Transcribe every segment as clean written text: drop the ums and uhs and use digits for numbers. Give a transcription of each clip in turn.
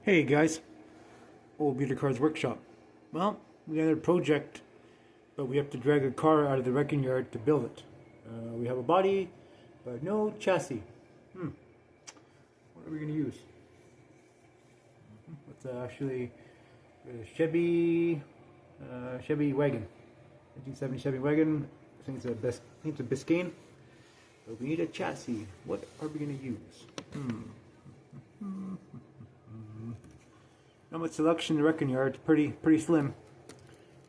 Hey guys, Old Beauty Cars Workshop. Well, we got a project, but we have to drag a car out of the wrecking yard to build it. We have a body, but no chassis. What are we going to use? It's actually a Chevy wagon, 1970 Chevy wagon. I think it's a Biscayne. But we need a chassis. What are we going to use? Not much selection in the wrecking yard. Pretty slim.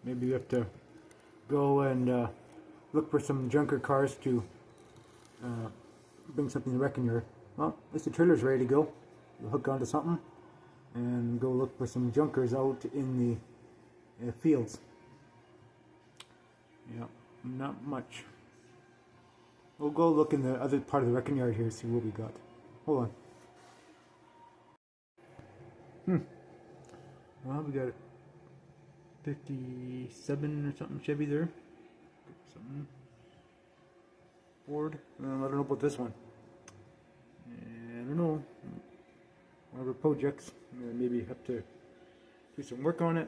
Maybe we have to go and look for some junker cars to bring something to the wrecking yard. Well, at least the trailer's ready to go. We'll hook onto something and go look for some junkers out in the fields. Yeah, not much. We'll go look in the other part of the wrecking yard here, see what we got. Hold on. Well, we got a 57 or something Chevy there. Something. Ford. I don't know about this one. I don't know. One of our projects. Maybe have to do some work on it.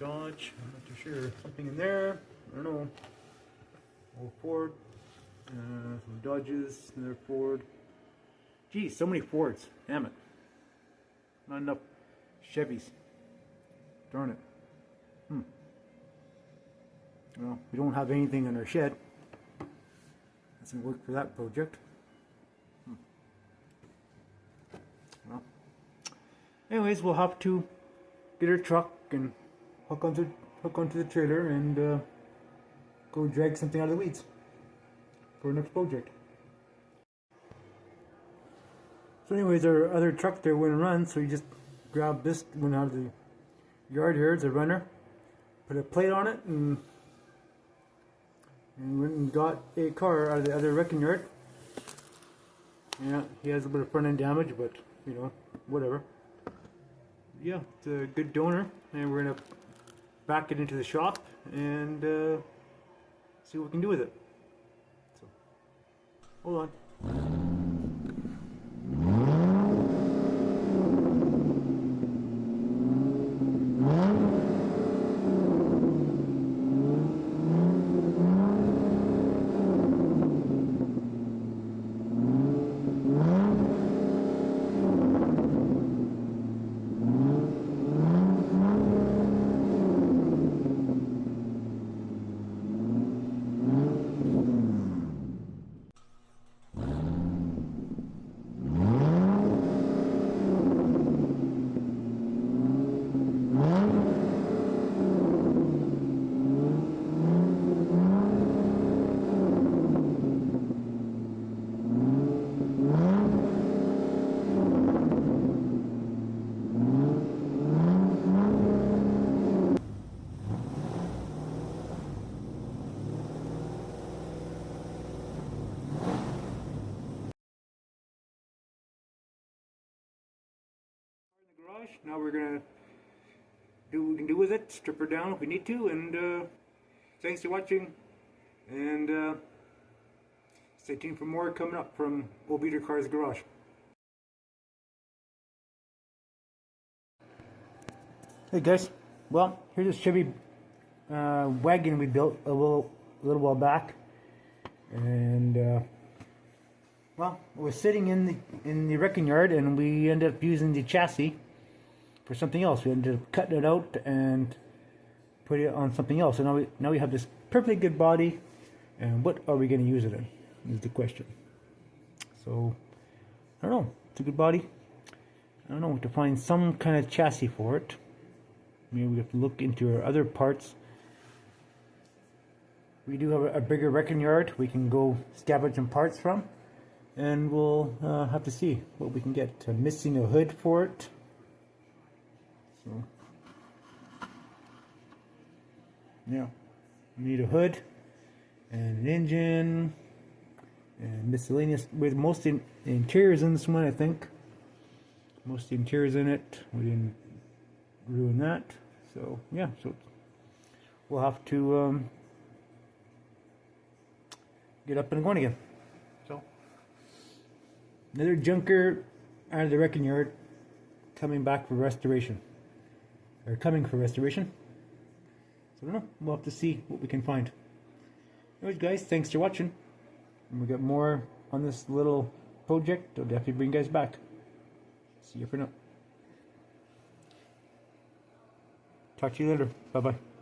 Dodge. I'm not too sure. Something in there. I don't know. Old Ford. Some Dodges. Another Ford. Geez, so many Fords. Damn it. Not enough Chevys. Darn it. Well, we don't have anything in our shed. Doesn't work for that project. Well, anyways, we'll have to get our truck and hook onto the trailer and go drag something out of the weeds for our next project. So anyways, our other truck there wouldn't run, so you just grab this one out of the yard here. It's a runner. Put a plate on it and went and got a car out of the other wrecking yard. Yeah, he has a bit of front end damage, but you know, whatever. Yeah, it's a good donor, and we're gonna back it into the shop and see what we can do with it. So, hold on. Now we're gonna do what we can do with it, strip her down if we need to, and thanks for watching, and stay tuned for more coming up from Old Beauty Cars Garage. Hey guys, well, here's this Chevy wagon we built a little while back, and well, it was sitting in the wrecking yard, and we ended up using the chassis for something else. We ended up cutting it out and put it on something else. So now we have this perfectly good body, and what are we going to use it in is the question. So I don't know. It's a good body. I don't know. We have to find some kind of chassis for it. Maybe we have to look into our other parts. We do have a bigger wrecking yard we can go scavenge some parts from, and we'll have to see what we can get. I'm missing a hood for it. So, yeah, we need a hood and an engine and miscellaneous, with most interiors in this one, I think. Most of the interiors in it. We didn't ruin that. So, yeah, so we'll have to get up and going again. So, another junker out of the wrecking yard, coming back for restoration. Or coming for restoration. So I don't know, we'll have to see what we can find. Anyways guys, thanks for watching. And we got more on this little project. I'll definitely bring you guys back. See you for now. Talk to you later. Bye bye.